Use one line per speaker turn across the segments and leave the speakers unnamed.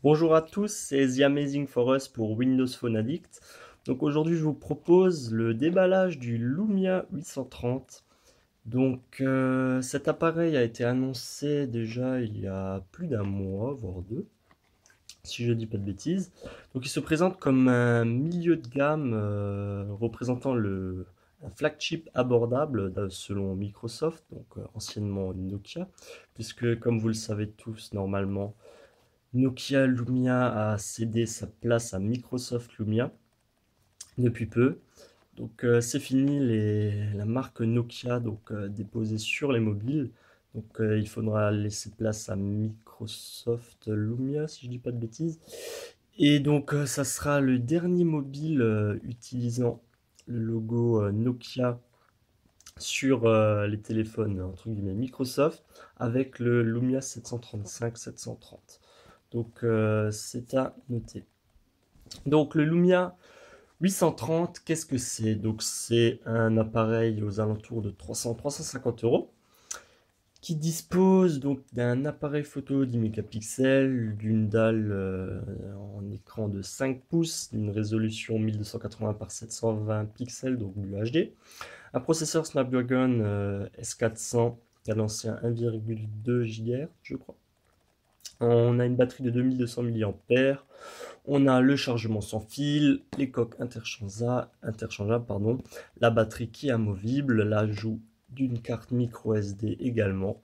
Bonjour à tous, c'est The Amazing Forest pour Windows Phone Addict. Donc aujourd'hui je vous propose le déballage du Lumia 830. Cet appareil a été annoncé déjà il y a plus d'un mois, voire deux, si je dis pas de bêtises. Donc il se présente comme un milieu de gamme représentant un flagship abordable selon Microsoft, anciennement Nokia, puisque comme vous le savez tous normalement, Nokia Lumia a cédé sa place à Microsoft Lumia depuis peu. C'est fini la marque Nokia déposée sur les mobiles. Il faudra laisser place à Microsoft Lumia si je dis pas de bêtises. Ça sera le dernier mobile utilisant le logo Nokia sur les téléphones entre guillemets Microsoft avec le Lumia 735-730. C'est à noter. Donc le Lumia 830, qu'est-ce que c'est? Donc c'est un appareil aux alentours de 300-350 euros qui dispose donc d'un appareil photo 10 mégapixels, d'une dalle en écran de 5 pouces, d'une résolution 1280 par 720 pixels, donc du HD, un processeur Snapdragon S400 cadencé à 1,2 GHz, je crois. On a une batterie de 2200 mAh. On a le chargement sans fil, les coques interchangeables, pardon, la batterie qui est amovible, l'ajout d'une carte micro SD également.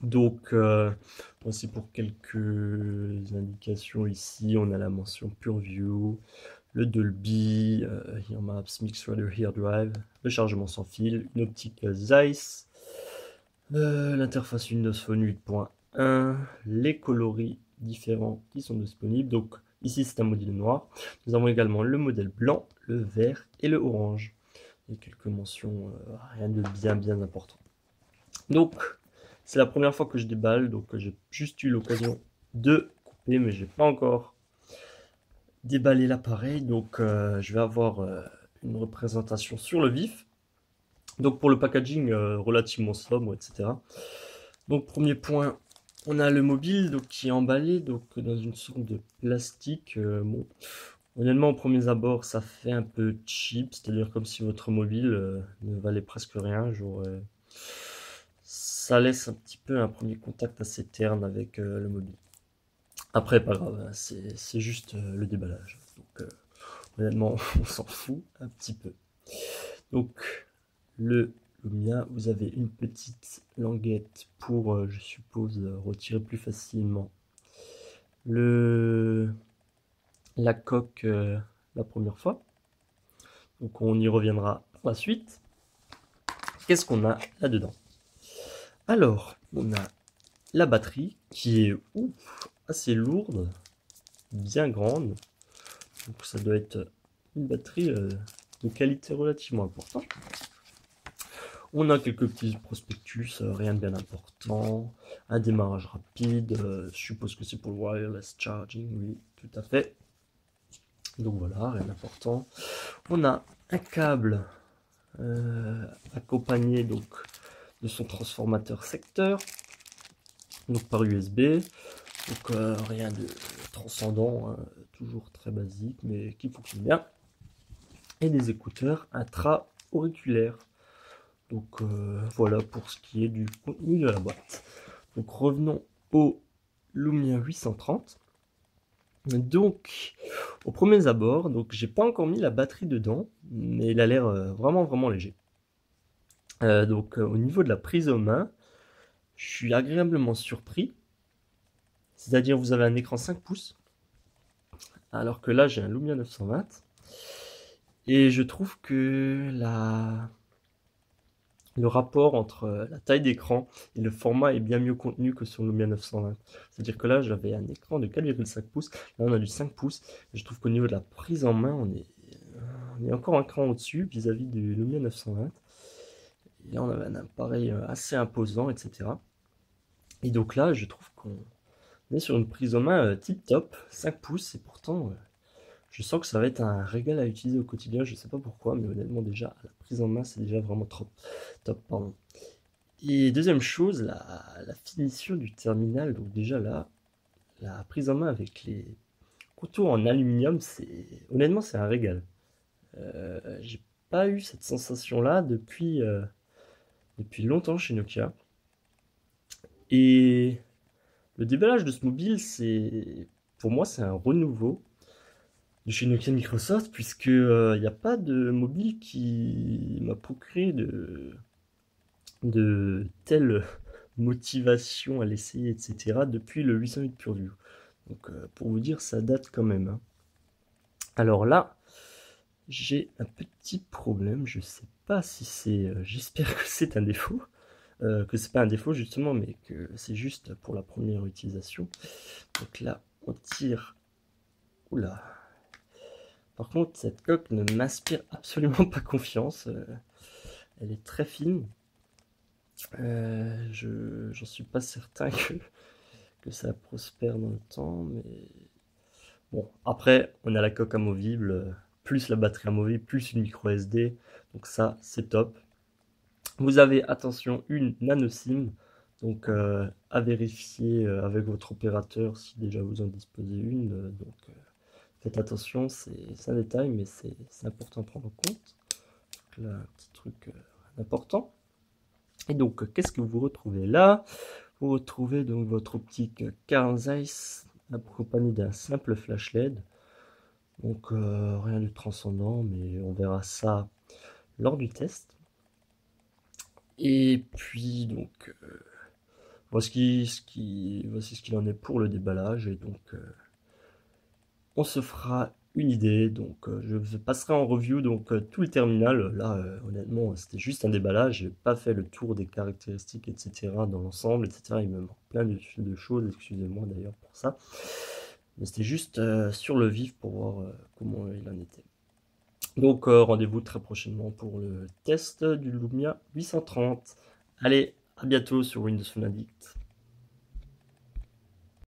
Voici pour quelques indications ici. On a la mention PureView, le Dolby, Ear Maps, Mix Radio Ear Drive, le chargement sans fil, une optique Zeiss, l'interface Windows Phone 8.1, les coloris différents qui sont disponibles. Donc ici c'est un modèle noir. Nous avons également le modèle blanc, le vert et le orange. Il y a quelques mentions, rien de bien important. Donc c'est la première fois que je déballe, j'ai juste eu l'occasion de couper, mais j'ai pas encore déballé l'appareil. Je vais avoir une représentation sur le vif. Donc pour le packaging relativement sobre, etc. Donc premier point, on a le mobile qui est emballé dans une sorte de plastique. Bon, honnêtement, au premier abord, ça fait un peu cheap, c'est-à-dire comme si votre mobile ne valait presque rien. Ça laisse un petit peu un premier contact assez terne avec le mobile. Après, pas grave, hein, c'est juste le déballage. Honnêtement, on s'en fout un petit peu. Donc, le Lumia, vous avez une petite languette pour, je suppose, retirer plus facilement le la coque la première fois. Donc on y reviendra par la suite. Qu'est-ce qu'on a là-dedans? Alors, on a la batterie qui est assez lourde, bien grande. Donc ça doit être une batterie de qualité relativement importante. On a quelques petits prospectus, rien de bien important. Un démarrage rapide, je suppose que c'est pour le wireless charging, oui, tout à fait. Donc voilà, rien d'important. On a un câble accompagné de son transformateur secteur, donc par USB. Rien de transcendant, hein, toujours très basique, mais qui fonctionne bien. Et des écouteurs intra-auriculaires. Voilà pour ce qui est du contenu de la boîte. Donc revenons au Lumia 830. Au premier abord, j'ai pas encore mis la batterie dedans, mais il a l'air vraiment léger. Au niveau de la prise en main, je suis agréablement surpris. C'est-à-dire, vous avez un écran 5 pouces, alors que là, j'ai un Lumia 920. Et je trouve que le rapport entre la taille d'écran et le format est bien mieux contenu que sur le Lumia 920. C'est-à-dire que là, j'avais un écran de 4,5 pouces, là, on a du 5 pouces. Et je trouve qu'au niveau de la prise en main, on est encore un cran au-dessus vis-à-vis du Lumia 920. Et là, on avait un appareil assez imposant, etc. Et donc là, je trouve qu'on est sur une prise en main tip top, 5 pouces, et pourtant, je sens que ça va être un régal à utiliser au quotidien. Je sais pas pourquoi, mais honnêtement, déjà, la prise en main, c'est déjà vraiment trop top, pardon. Et deuxième chose, la finition du terminal. Donc déjà là, la prise en main avec les couteaux en aluminium, honnêtement, c'est un régal. J'ai pas eu cette sensation-là depuis longtemps chez Nokia. Et le déballage de ce mobile, pour moi, c'est un renouveau de chez Nokia Microsoft, puisque il n'y a pas de mobile qui m'a procuré de telle motivation à l'essayer, etc. depuis le 808 PureView. Donc pour vous dire, ça date quand même, hein. Alors là, j'ai un petit problème, je sais pas si j'espère que c'est un défaut, que c'est pas un défaut justement, mais que c'est juste pour la première utilisation. Donc là, on tire. Oula. Par contre, cette coque ne m'inspire absolument pas confiance. Elle est très fine. J'en suis pas certain que ça prospère dans le temps, mais bon. Après, on a la coque amovible, plus la batterie amovible, plus une micro SD. Donc ça, c'est top. Vous avez, attention, une nano SIM, donc à vérifier avec votre opérateur si déjà vous en disposez une. Faites attention, c'est un détail, mais c'est important à prendre en compte. Donc là, un petit truc important. Et donc, qu'est-ce que vous retrouvez là? Vous retrouvez donc votre optique Carl Zeiss accompagnée d'un simple flash LED. Donc rien de transcendant, mais on verra ça lors du test. Et puis donc voici ce qu'il en est pour le déballage. Et donc on se fera une idée. Donc je passerai en review donc tout le terminal. Là honnêtement c'était juste un déballage. J'ai pas fait le tour des caractéristiques etc. dans l'ensemble etc. Il me manque plein de choses. Excusez-moi d'ailleurs pour ça. Mais c'était juste sur le vif pour voir comment il en était. Donc rendez-vous très prochainement pour le test du Lumia 830. Allez, à bientôt sur Windows Phone Addict.